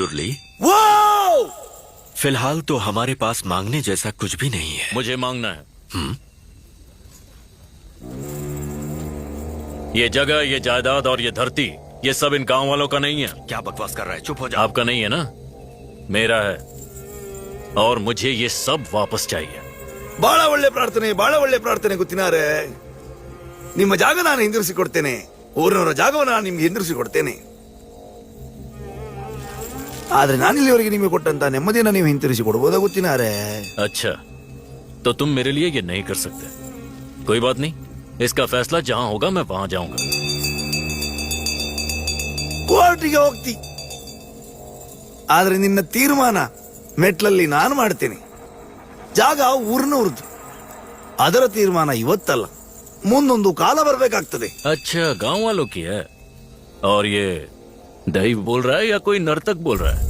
दुर्ली, वो फिलहाल तो हमारे पास मांगने जैसा कुछ भी नहीं है। मुझे मांगना है। ये जगह, ये जायदाद और ये धरती, ये सब इन गांव वालों का नहीं है। क्या बकवास कर रहा है? चुप हो जा। आपका नहीं है ना? मेरा है, और मुझे ये सब वापस चाहिए। ಬಹಳ ಒಳ್ಳೆ ಪ್ರಾರ್ಥನೆ ಗೊತ್ತಿನಾರೆ. ನಿಮ್ಮ ಜಾಗ ನಾನು ಹಿಂದಿರಿಸಿಕೊಡ್ತೇನೆ. ಊರಿನವರ ಜಾಗವನ್ನು ನಾನು ನಿಮ್ಗೆ ಹಿಂದಿರಿಸಿಕೊಡ್ತೇನೆ. ಆದ್ರೆ ನಾನಿಲ್ಲಿವರೆಗೆ ನಿಮಗೆ ಕೊಟ್ಟಂತ ನೆಮ್ಮದಿಯನ್ನು ನೀವು ಹಿಂತಿರಿಸಿ ಕೊಡಬಹುದಾ ಗೊತ್ತಿನಾರೆ? अच्छा, तो तुम मेरे लिए ये नहीं कर सकते। कोई बात नहीं, इसका फैसला जहां होगा मैं वहां जाऊंगा। ಕೋರ್ಟಿಗೆ ಹೋಗ್ತಿ, ಆದ್ರೆ ನಿನ್ನ ತೀರ್ಮಾನ ಮೆಟ್ಲಲ್ಲಿ ನಾನು ಮಾಡ್ತೇನೆ. ಜಾಗ ಊರಿನವ್ರದ್ದು, ಅದರ ತೀರ್ಮಾನ ಇವತ್ತಲ್ಲ, ಮುಂದೊಂದು ಕಾಲ ಬರ್ಬೇಕಾಗ್ತದೆ. अच्छा, गांव वालों की है। और ये दैव बोल रहा है या कोई नर्तक बोल रहा है?